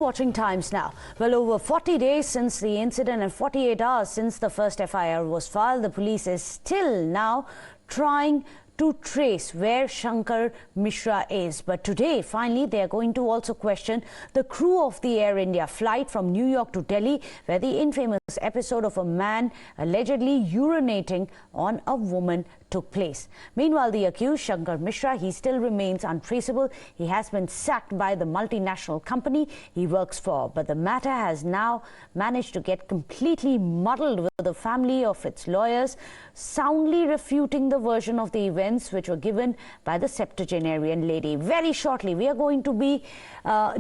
Watching times now. Well, over 40 days since the incident and 48 hours since the first FIR was filed, the police is still now trying to trace where Shankar Mishra is. But today, finally, they are going to also question the crew of the Air India flight from New York to Delhi, where the infamous episode of a man allegedly urinating on a woman took place. Meanwhile, the accused, Shankar Mishra, he still remains untraceable. He has been sacked by the multinational company he works for. But the matter has now managed to get completely muddled with the family of its lawyers, soundly refuting the version of the events which were given by the septuagenarian lady. Very shortly, we are going to be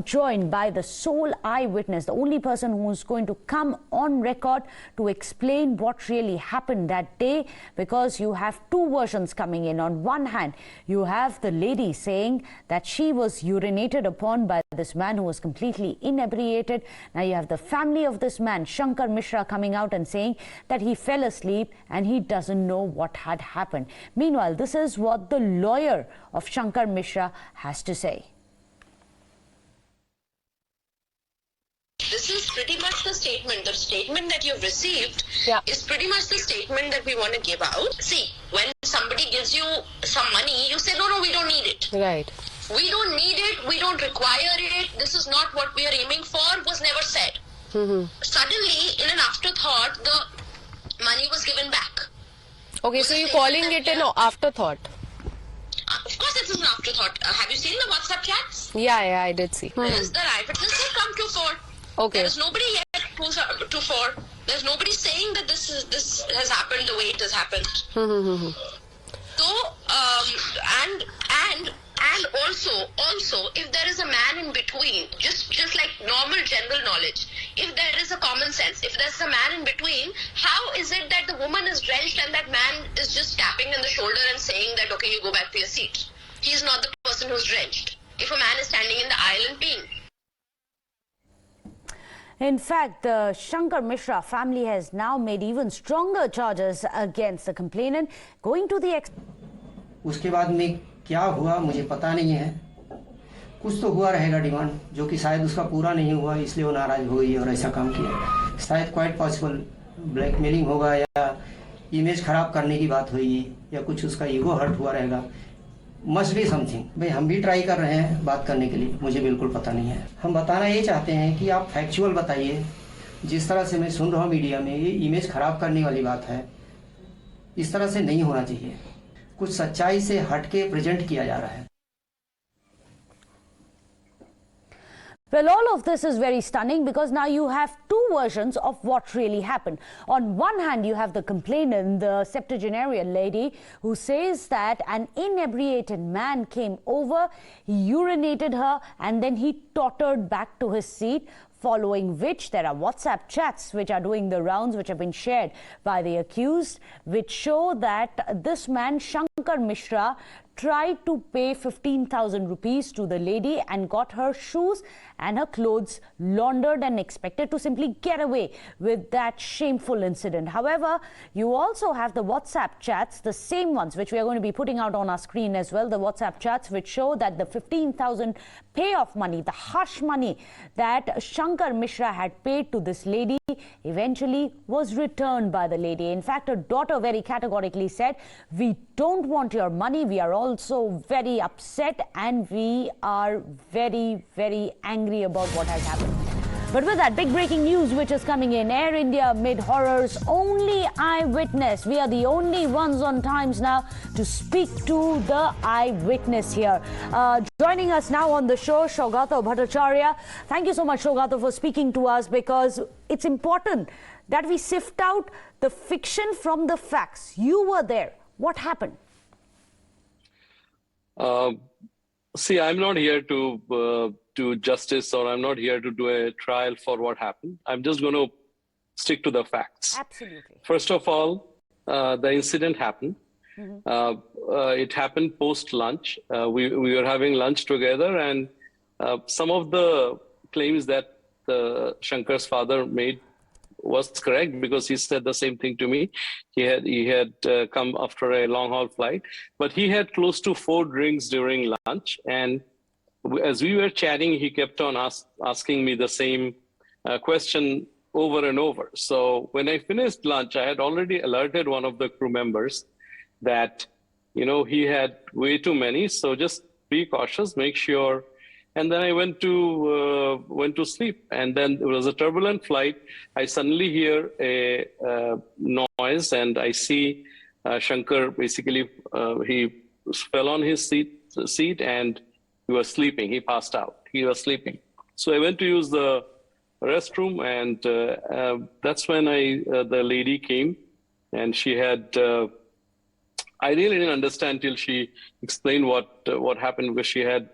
joined by the sole eyewitness, the only person who is going to come on record to explain what really happened that day, because you have two versions coming in. On one hand, you have the lady saying that she was urinated upon by this man who was completely inebriated. Now you have the family of this man, Shankar Mishra, coming out and saying that he fell asleep and he doesn't know what had happened. Meanwhile, this is what the lawyer of Shankar Mishra has to say. This is pretty much the statement. The statement that you've received is pretty much the statement that we want to give out. See, when somebody gives you some money, you say, no, we don't need it. Right. We don't need it. We don't require it. This is not what we are aiming for, was never said. Suddenly, in an afterthought, the money was given back. Okay, so you're calling it an afterthought? Of course, it's an afterthought. Have you seen the WhatsApp chats? Yeah, I did see. Yes, the eyewitness have come to fore. Okay. There is nobody yet who's to fore. There's nobody saying that this has happened the way it has happened. So, and also, if there is a man in between, just like normal general knowledge, if there is a common sense, if there's a man in between, how is it that the woman is drenched and that man is just tapping on the shoulder and saying that, okay, you go back to your seat? He's not the person who's drenched. If a man is standing in the aisle and peeing. In fact, the Shankar Mishra family has now made even stronger charges against the complainant, going to the उसके बाद में क्या हुआ मुझे पता नहीं है. कुछ तो हुआ रहेगा डिमांड, जो कि शायद उसका पूरा नहीं हुआ, इसलिए वो नाराज हो गई और ऐसा काम किया. शायद क्वाइट पॉसिबल ब्लैकमेलिंग होगा या इमेज खराब करने की बात हुई या कुछ उसका ईगो हर्ट हुआ रहेगा. Must be something. भाई हम भी ट्राई कर रहे हैं बात करने के लिए, मुझे बिल्कुल पता नहीं है. हम बताना ये चाहते हैं कि आप फैक्चुअल बताइए. जिस तरह से मैं सुन रहा हूँ मीडिया में, ये इमेज खराब करने वाली बात है. इस तरह से नहीं होना चाहिए. कुछ सच्चाई से हटके प्रेजेंट किया जा रहा है. Well, all of this is very stunning because now you have two versions of what really happened. On one hand, you have the complainant, the septuagenarian lady, who says that an inebriated man came over, he urinated her, and then he tottered back to his seat, following which there are WhatsApp chats which are doing the rounds, which have been shared by the accused, which show that this man, Shankar Mishra, tried to pay 15,000 rupees to the lady and got her shoes and her clothes laundered and expected to simply get away with that shameful incident. However, you also have the WhatsApp chats, the same ones which we are going to be putting out on our screen as well, the WhatsApp chats which show that the 15,000 payoff money, the hush money that Shankar Mishra had paid to this lady eventually was returned by the lady. In fact, her daughter very categorically said, "We don't want your money. We are also very upset and we are very, very angry about what has happened." But with that, big breaking news which is coming in. Air India mid horrors, only eyewitness. We are the only ones on Times now to speak to the eyewitness here. Joining us now on the show, Sugata Bhattacharjee. Thank you so much, Sugata, for speaking to us, because it's important that we sift out the fiction from the facts. You were there. What happened? See, I'm not here to do justice, or I'm not here to do a trial for what happened. I'm just going to stick to the facts. Absolutely. First of all, the incident happened. It happened post-lunch. We were having lunch together, and some of the claims that Shankar's father made was correct, because he said the same thing to me. He had come after a long haul flight, but he had close to 4 drinks during lunch, and as we were chatting, he kept on asking me the same question over and over. So when I finished lunch, I had already alerted one of the crew members that, he had way too many. So just be cautious, make sure. And then I went to sleep. And then it was a turbulent flight. I suddenly hear a noise, and I see Shankar. Basically, he fell on his seat, and he was sleeping. He passed out. He was sleeping. So I went to use the restroom, and that's when the lady came, and she had. I really didn't understand till she explained what happened, because she had.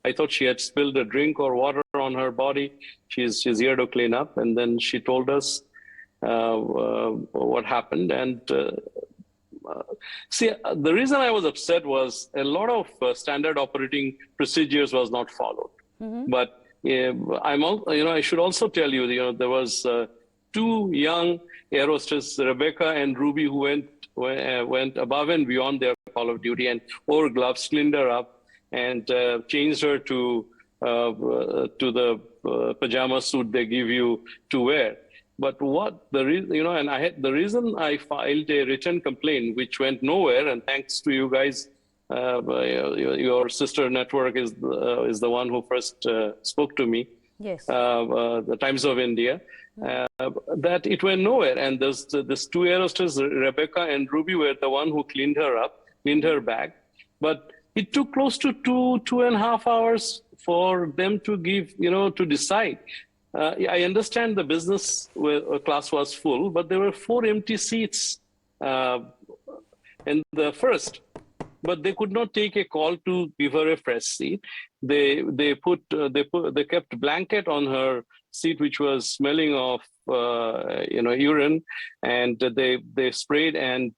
I thought she had spilled a drink or water on her body. She's here to clean up, and then she told us what happened. And see, the reason I was upset was a lot of standard operating procedures was not followed. Mm-hmm. But I should also tell you, there was two young air hostesses, Rebecca and Ruby, who went above and beyond their call of duty and wore gloves, cleaned her up, and changed her to the pajama suit they give you to wear. But the reason I filed a written complaint, which went nowhere, and thanks to you guys, your sister network is the one who first spoke to me. Yes. The Times of India, that it went nowhere. And this two air hostesses, Rebecca and Ruby, were the one who cleaned her up, cleaned her bag. But it took close to 2.5 hours for them to to decide. I understand the business class was full, but there were 4 empty seats in the first. But they could not take a call to give her a fresh seat. They kept blanket on her seat, which was smelling of urine, and they sprayed. And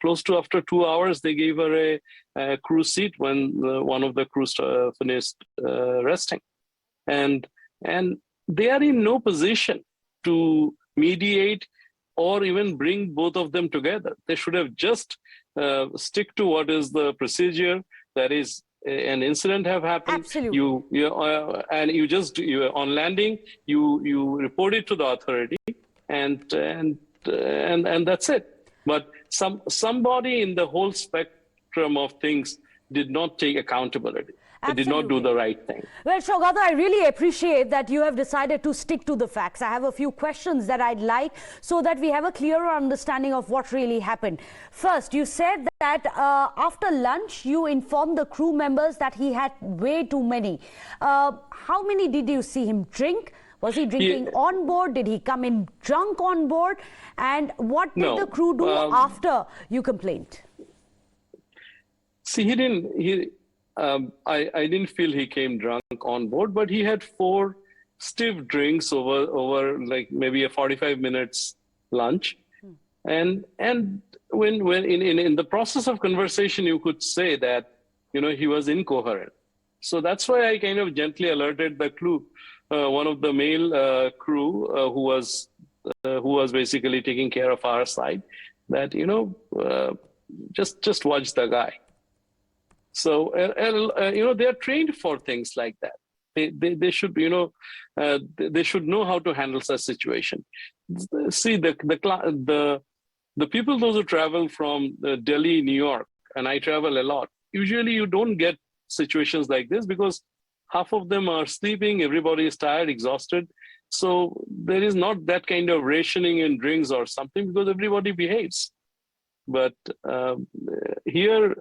close to after 2 hours, they gave her a crew seat when one of the crew finished resting, and they are in no position to mediate or even bring both of them together. They should have just stick to what is the procedure. That is, an incident have happened. Absolutely. You on landing, you report it to the authority, and that's it. But somebody in the whole spectrum of things did not take accountability. They did not do the right thing. Well, Sugata, I really appreciate that you have decided to stick to the facts. I have a few questions that I'd like so that we have a clearer understanding of what really happened. First, you said that after lunch, you informed the crew members that he had way too many. How many did you see him drink? Was he drinking on board? Did he come in drunk on board? And what did the crew do after you complained? See, I didn't feel he came drunk on board, but he had 4 stiff drinks over like maybe a 45 minutes lunch. And when in the process of conversation, you could say that, he was incoherent. So that's why I kind of gently alerted the crew, one of the male crew who was basically taking care of our side, that, just watch the guy. So, they are trained for things like that. They should, they should know how to handle such situation. See, the people, those who travel from Delhi, New York, and I travel a lot, usually you don't get situations like this because half of them are sleeping, everybody is tired, exhausted. So there is not that kind of rationing in drinks or something because everybody behaves. But here,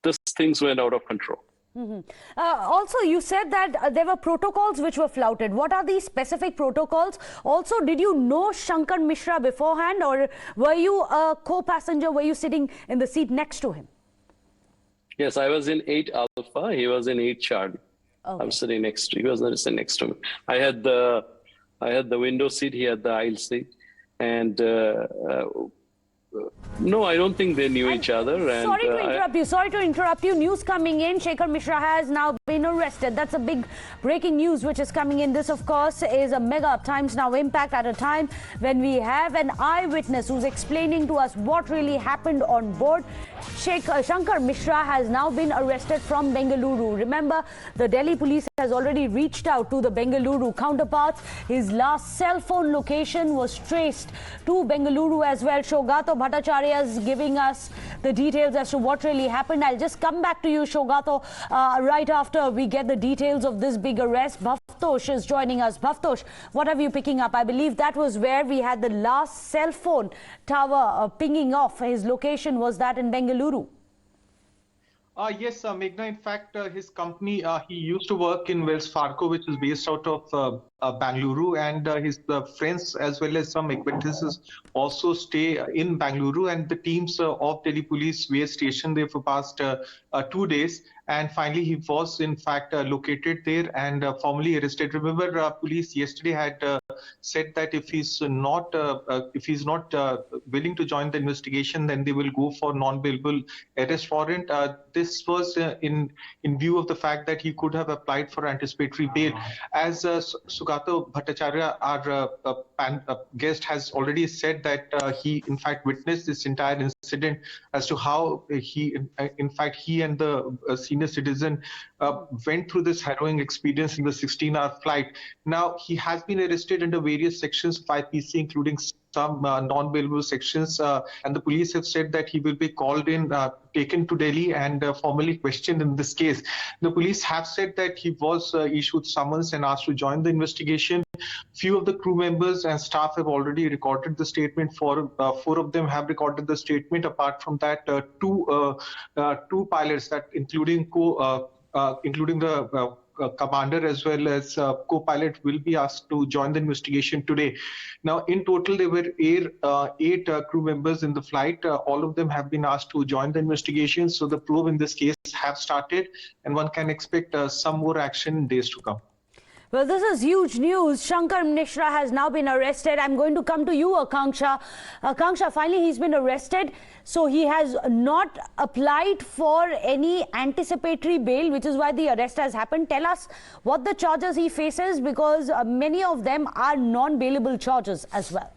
these things went out of control. Mm-hmm. Also, you said that there were protocols which were flouted. What are these specific protocols? Also, did you know Shankar Mishra beforehand, or were you a co-passenger? Were you sitting in the seat next to him? Yes, I was in 8 Alpha. He was in 8 Charlie. Okay. I was sitting next to. He was sitting next to me. I had the window seat. He had the aisle seat, and No, I don't think they knew each other. And, Sorry to interrupt you. News coming in. Shankar Mishra has now been arrested. That's a big breaking news which is coming in. This, of course, is a mega Times Now impact at a time when we have an eyewitness who's explaining to us what really happened on board. Shankar Mishra has now been arrested from Bengaluru. Remember, the Delhi police has already reached out to the Bengaluru counterparts. His last cell phone location was traced to Bengaluru as well. Sugata Bhattacharjee is giving us the details as to what really happened. I'll just come back to you, Sugata, right after we get the details of this big arrest. Bhavtosh is joining us. Bhavtosh, what are you picking up? I believe that was where we had the last cell phone tower pinging off. His location was that in Bengaluru. Yes, Meghna. In fact, his company, he used to work in Wells Fargo, which is based out of Bengaluru, and his friends as well as some acquaintances also stay in Bengaluru. And the teams of Delhi Police were stationed there for past 2 days. And finally, he was in fact located there and formally arrested. Remember, police yesterday had said that if he's not willing to join the investigation, then they will go for non-bailable arrest warrant. This was in view of the fact that he could have applied for anticipatory bail. As Sugata Bhattacharjee, our guest, has already said that he in fact witnessed this entire incident as to how he and the senior citizen went through this harrowing experience in the 16-hour flight. Now, he has been arrested under various sections of IPC, including some non-bailable sections, and the police have said that he will be called in, taken to Delhi and formally questioned in this case. The police have said that he was issued summons and asked to join the investigation. Few of the crew members and staff have already recorded the statement. Four of them have recorded the statement. Apart from that, two pilots, that including the commander as well as co-pilot, will be asked to join the investigation today. Now, in total, there were eight crew members in the flight. All of them have been asked to join the investigation. So the probe in this case have started, and one can expect some more action in days to come. Well, this is huge news. Shankar Mishra has now been arrested. I'm going to come to you, Akanksha. Akanksha, finally he's been arrested. So he has not applied for any anticipatory bail, which is why the arrest has happened. Tell us what the charges he faces, because many of them are non-bailable charges as well.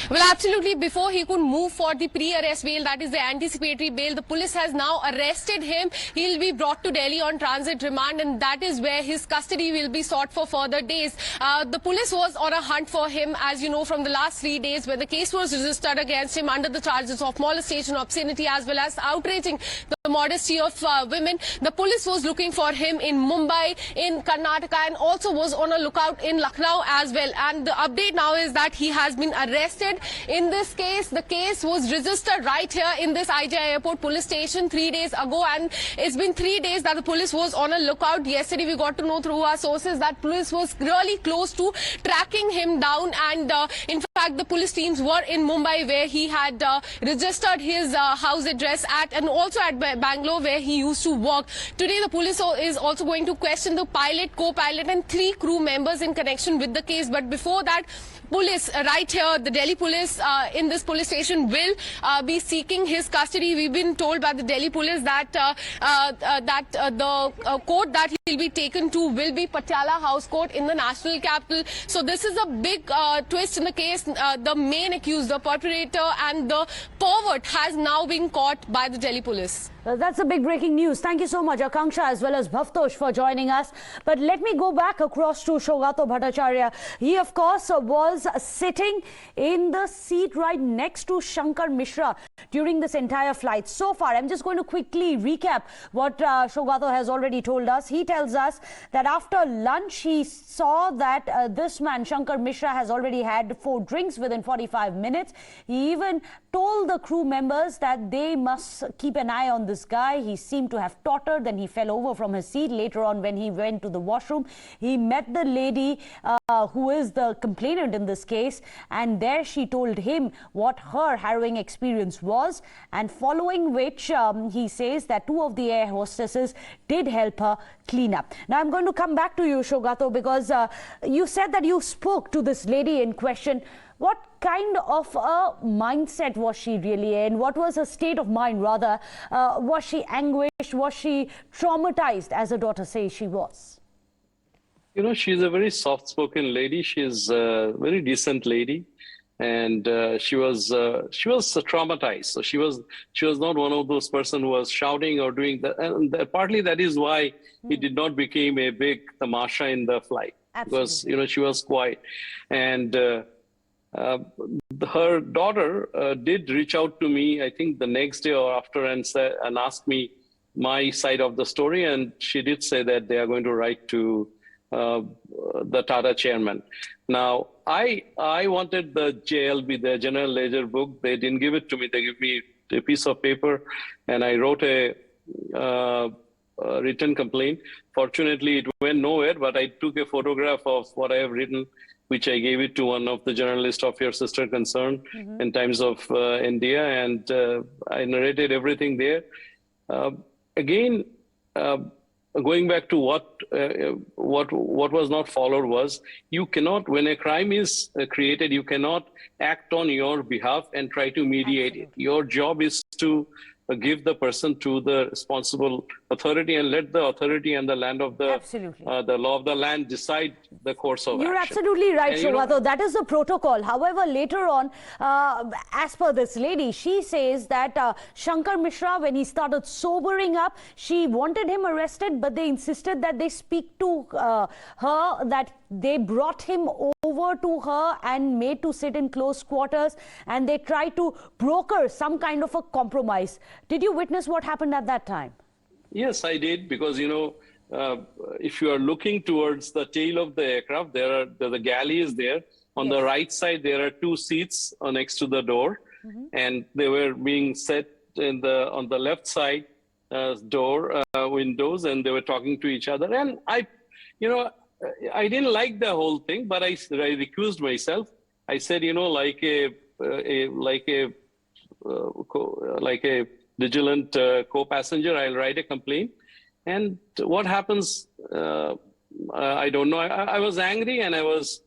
Well, absolutely. Before he could move for the pre-arrest bail, that is the anticipatory bail, the police has now arrested him. He'll be brought to Delhi on transit remand, and that is where his custody will be sought for further days. The police was on a hunt for him, as you know, from the last 3 days, where the case was registered against him under the charges of molestation, obscenity, as well as outraging the modesty of women. The police was looking for him in Mumbai, in Karnataka, and also was on a lookout in Lucknow as well. And the update now is that he has been arrested. In this case, the case was registered right here in this IJ Airport police station 3 days ago, and it's been 3 days that the police was on a lookout. Yesterday, we got to know through our sources that police was really close to tracking him down, and in fact, the police teams were in Mumbai, where he had registered his house address at, and also at Bangalore, where he used to work. Today, the police is also going to question the pilot, co-pilot, and 3 crew members in connection with the case. But before that, police right here, the Delhi police in this police station will be seeking his custody. We've been told by the Delhi police that the court that he'll be taken to will be Patiala House Court in the national capital. So this is a big twist in the case. The main accused, the perpetrator and the pervert, has now been caught by the Delhi police. That's a big breaking news. Thank you so much, Akanksha, as well as Bhavtosh, for joining us. But let me go back across to Sugata Bhattacharjee. He, of course, was sitting in the seat right next to Shankar Mishra during this entire flight. So far, I'm just going to quickly recap what Sugata has already told us. He tells us that after lunch, he saw that this man, Shankar Mishra, has already had 4 drinks within 45 minutes. He even told the crew members that they must keep an eye on this guy. He seemed to have tottered, then he fell over from his seat. Later on, when he went to the washroom, he met the lady who is the complainant in this case, and there she told him what her harrowing experience was, and following which he says that two of the air hostesses did help her clean up. Now I'm going to come back to you, Sugata, because you said that you spoke to this lady in question. What kind of a mindset was she really in? What was her state of mind, rather? Was she anguished? Was she traumatized, as her daughter says she was? You know, she's a very soft-spoken lady. She's a very decent lady, and she was traumatized. So she was not one of those person who was shouting or doing that. And partly that is why he did not become a big tamasha in the flight. Absolutely. Because she was quiet, and her daughter did reach out to me, I think the next day or after, and asked me my side of the story, and she did say that they are going to write to the Tata chairman. Now, I wanted the JLB, the General Ledger book. They didn't give it to me. They gave me a piece of paper, and I wrote a written complaint. Fortunately, it went nowhere, but I took a photograph of what I have written, which I gave it to one of the journalists of your sister concern in Times of India, and I narrated everything there. Again, going back to what was not followed was, you cannot, when a crime is created, you cannot act on your behalf and try to mediate it. Your job is to give the person to the responsible authority and let the authority and the land of the the law of the land decide the course of You're action. absolutely right, Sugata. That is the protocol. However, later on, as per this lady, she says that Shankar Mishra, when he started sobering up, she wanted him arrested, but they insisted that they speak to her, that they brought him over to her and made to sit in close quarters, and they tried to broker some kind of a compromise. Did you witness what happened at that time? Yes, I did, because if you are looking towards the tail of the aircraft, the galley is there. On the right side, there are two seats next to the door, and they were being set on the left side door windows, and they were talking to each other. And I didn't like the whole thing, but I recused myself. I said, like a vigilant co-passenger, I'll write a complaint. And what happens, I don't know. I was angry, and I was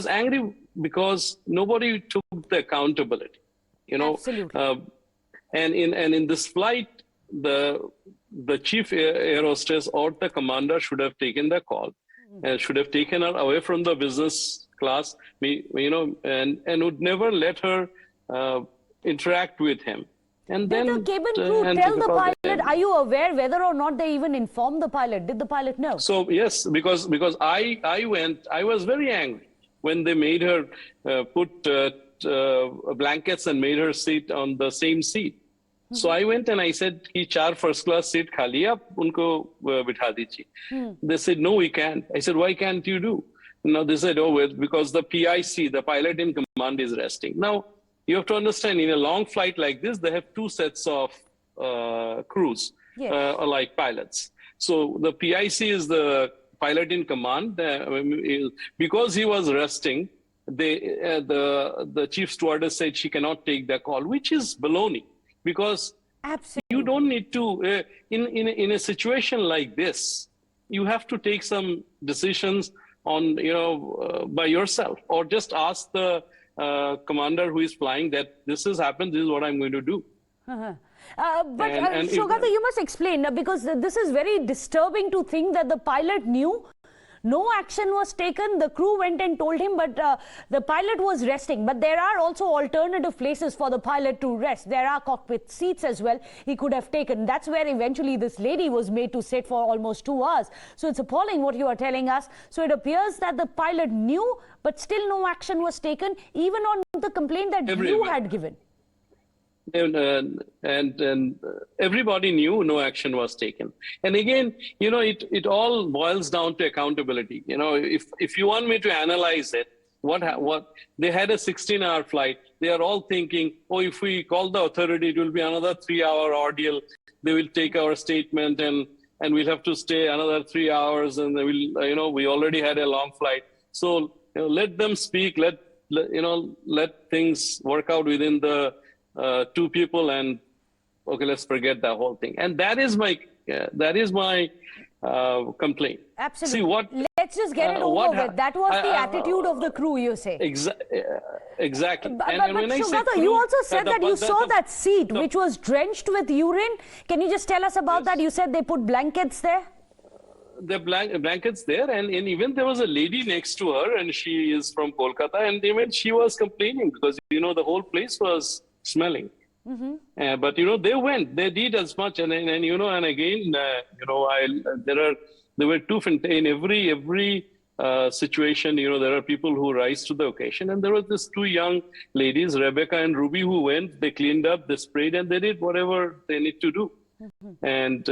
angry because nobody took the accountability. Absolutely. And in this flight, the chief air hostess or the commander should have taken the call, and should have taken her away from the business class, and would never let her interact with him. And did then the cabin crew tell the pilot? Are you aware whether or not they even informed the pilot? Did the pilot know? So yes, because I was very angry when they made her put blankets and made her sit on the same seat. So I went and I said, "Ki 4 first class seat khali hai, unko bitha dijiye." They said, "No, we can't." I said, "Why can't you do?" Now they said, "Oh, well, because the PIC, the pilot in command, is resting." Now you have to understand, in a long flight like this, they have two sets of crews, like pilots. So the PIC is the pilot in command. Because he was resting, the chief stewardess said she cannot take the call, which is baloney. Because you don't need to, in a situation like this, you have to take some decisions on, by yourself, or just ask the commander who is flying that this has happened, this is what I'm going to do. But Sugata, you must explain, because this is very disturbing to think that the pilot knew. No action was taken. The crew went and told him, but the pilot was resting. But there are also alternative places for the pilot to rest. There are cockpit seats as well he could have taken. That's where eventually this lady was made to sit for almost 2 hours. So it's appalling what you are telling us. So it appears that the pilot knew, but still no action was taken, even on the complaint that you had given. And everybody knew no action was taken. And again, it all boils down to accountability. If you want me to analyze it, what they had a 16-hour flight. They are all thinking, oh, if we call the authority, it will be another 3-hour ordeal. They will take our statement and we'll have to stay another 3 hours, and they will, we already had a long flight. So let them speak. Let things work out within the two people, and okay, let's forget the whole thing. And that is my complaint. Absolutely. See what? Let's just get it over with. That was the attitude of the crew, you say. Exactly. But when I say Sugata, crew, you also said that you saw that seat which was drenched with urine. Can you just tell us about that? You said they put blankets there. The blankets there, and even there was a lady next to her, and she is from Kolkata, and she was complaining because the whole place was smelling. But they did as much, and again, there were two in every situation. There are people who rise to the occasion, and there were these two young ladies, Rebecca and Ruby, who went. They cleaned up, they sprayed, and they did whatever they need to do. And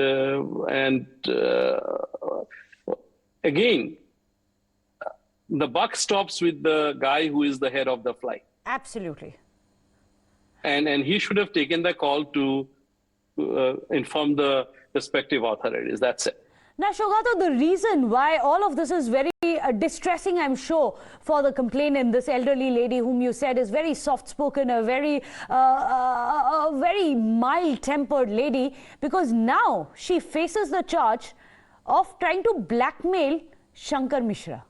again, the buck stops with the guy who is the head of the flight. Absolutely. And he should have taken the call to inform the respective authorities. That's it. Now, Sugata, the reason why all of this is very distressing, I'm sure, for the complainant, this elderly lady whom you said is very soft-spoken, a very mild-tempered lady, because now she faces the charge of trying to blackmail Shankar Mishra.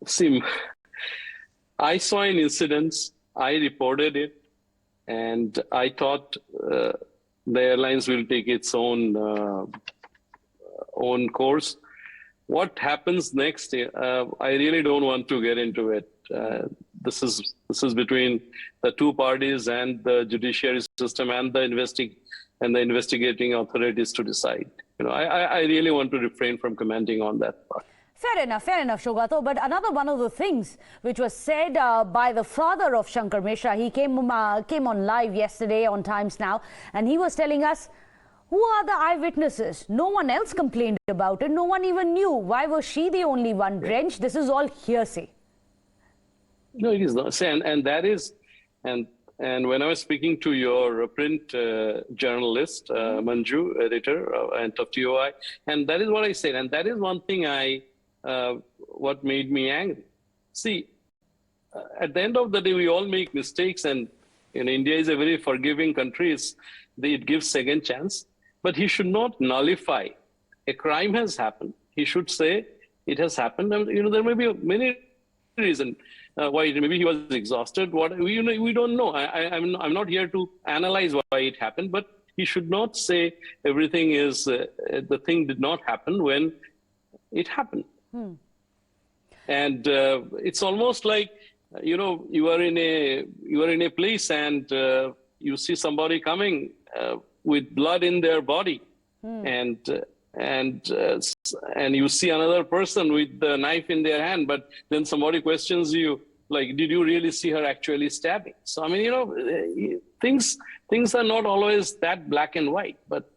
See, I saw an incident, I reported it, and I thought the airlines will take its own course. What happens next? I really don't want to get into it. This is between the two parties and the judiciary system and the investigating authorities to decide. I really want to refrain from commenting on that part. Fair enough, Sugata. But another one of the things which was said by the father of Shankar Mishra, he came on live yesterday on Times Now, and he was telling us, who are the eyewitnesses? No one else complained about it. No one even knew. Why was she the only one drenched? This is all hearsay. No, it is not. And that is, and when I was speaking to your print journalist, Manju, editor and of TOI, and that is what I said. And that is one thing what made me angry. See, at the end of the day, we all make mistakes, and India is a very forgiving country. It gives second chance, but he should not nullify. A crime has happened. He should say it has happened. And, there may be many reasons why. Maybe he was exhausted. We don't know. I'm not here to analyze why it happened, but he should not say everything is the thing did not happen when it happened. And it's almost like you are in a place and you see somebody coming with blood in their body, and you see another person with the knife in their hand, but then somebody questions you, like, did you really see her actually stabbing? So things are not always that black and white, but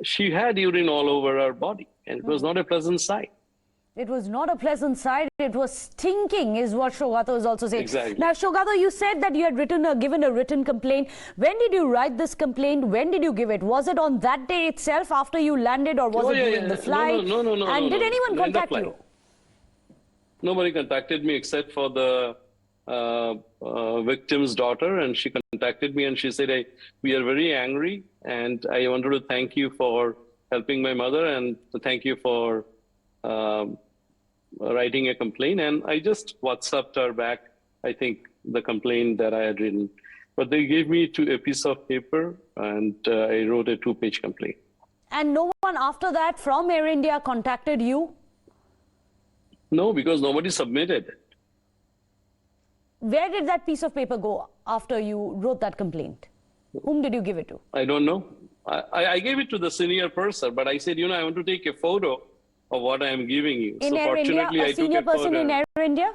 she had urine all over her body, and it was not a pleasant sight. It was not a pleasant sight. It was stinking, is what Sugata was also saying. Exactly. Now, Sugata, you said that you had given a written complaint. When did you write this complaint? When did you give it? Was it on that day itself after you landed, or was it during the flight? No. And did anyone contact you? Nobody contacted me except for the victim's daughter, and she contacted me and she said, we are very angry, and I wanted to thank you for helping my mother, and to thank you for writing a complaint. And I just WhatsApped her back, I think, the complaint that I had written. But they gave me a piece of paper, and I wrote a 2-page complaint. And no one after that from Air India contacted you? No, because nobody submitted it. Where did that piece of paper go after you wrote that complaint? Whom did you give it to? I don't know. I gave it to the senior person, but I said, I want to take a photo of what I am giving you. In Air India, a senior person in Air India?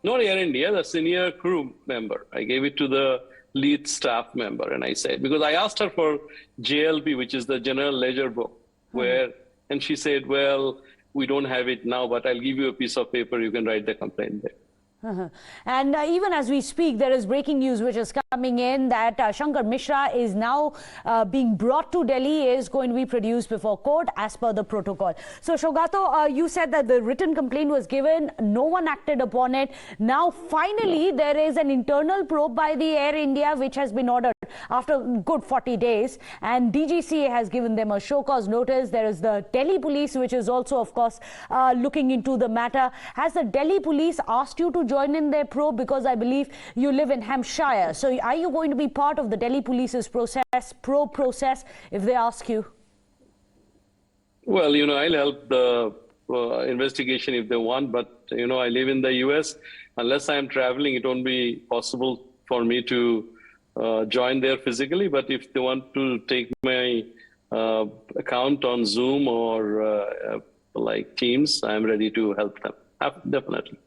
Not Air India, the senior crew member. I gave it to the lead staff member, and I said, because I asked her for JLB, which is the General Ledger Book. where, and she said, well, we don't have it now, but I'll give you a piece of paper. You can write the complaint there. And even as we speak, there is breaking news which is coming in that Shankar Mishra is now being brought to Delhi, is going to be produced before court as per the protocol. So, Sugata, you said that the written complaint was given, no one acted upon it. Now, finally, there is an internal probe by the Air India which has been ordered after good 40 days, and DGCA has given them a show cause notice. There is the Delhi police which is also, of course, looking into the matter. Has the Delhi police asked you to join in their probe? Because I believe you live in Hampshire. So are you going to be part of the Delhi police's probe process if they ask you? Well, I'll help the investigation if they want, but, I live in the US. Unless I'm traveling, it won't be possible for me to join there physically. But if they want to take my account on Zoom or like Teams, I'm ready to help them. Definitely.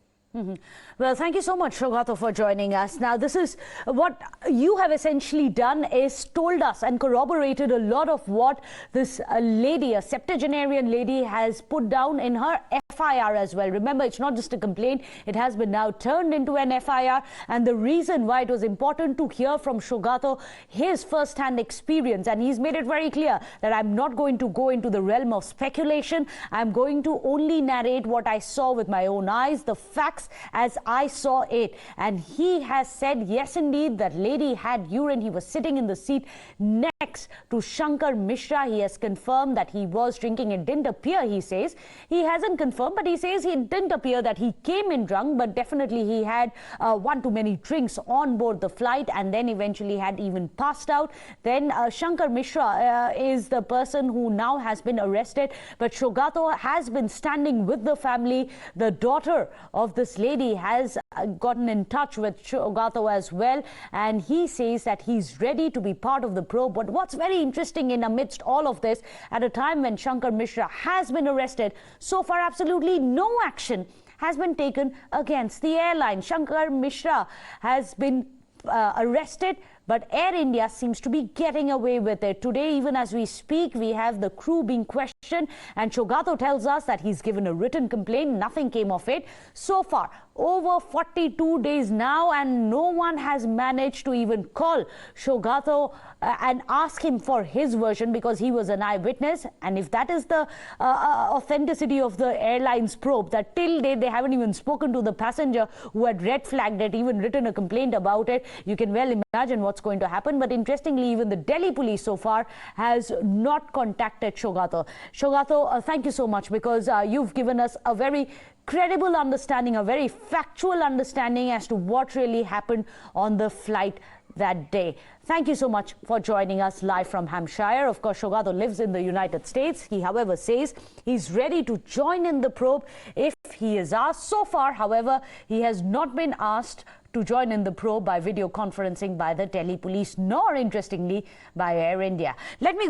Well, thank you so much, Sugata, for joining us. Now, this is what you have essentially done, is told us and corroborated a lot of what this lady, a septuagenarian lady, has put down in her FIR as well. Remember, it's not just a complaint. It has been now turned into an FIR. And the reason why it was important to hear from Sugata his first-hand experience, and he's made it very clear that I'm not going to go into the realm of speculation. I'm going to only narrate what I saw with my own eyes, the facts as I saw it. And he has said, yes, indeed, that lady had urine. He was sitting in the seat next to Shankar Mishra. He has confirmed that he was drinking. It didn't appear, he says. He hasn't confirmed, but he says it didn't appear that he came in drunk, but definitely he had one too many drinks on board the flight and then eventually had even passed out. Then Shankar Mishra is the person who now has been arrested, but Sugata has been standing with the family. The daughter of this lady has gotten in touch with Sugata as well, and he says that he's ready to be part of the probe. But what's very interesting in amidst all of this, at a time when Shankar Mishra has been arrested, so far absolutely no action has been taken against the airline. Shankar Mishra has been arrested, but Air India seems to be getting away with it. Today, even as we speak, we have the crew being questioned, and Sugata tells us that he's given a written complaint. Nothing came of it. So far, over 42 days now, and no one has managed to even call Sugata and ask him for his version, because he was an eyewitness. And if that is the authenticity of the airline's probe, that till date they haven't even spoken to the passenger who had red flagged it, even written a complaint about it, you can well imagine what's going to happen. But interestingly, even the Delhi police so far has not contacted Sugata. Sugata, thank you so much, because you've given us a very credible understanding, a very factual understanding as to what really happened on the flight that day. Thank you so much for joining us live from Hampshire. Of course, Sugata lives in the United States. He, however, says he's ready to join in the probe if he is asked. So far, however, he has not been asked to join in the probe by video conferencing by the Delhi police, nor, interestingly, by Air India. Let me go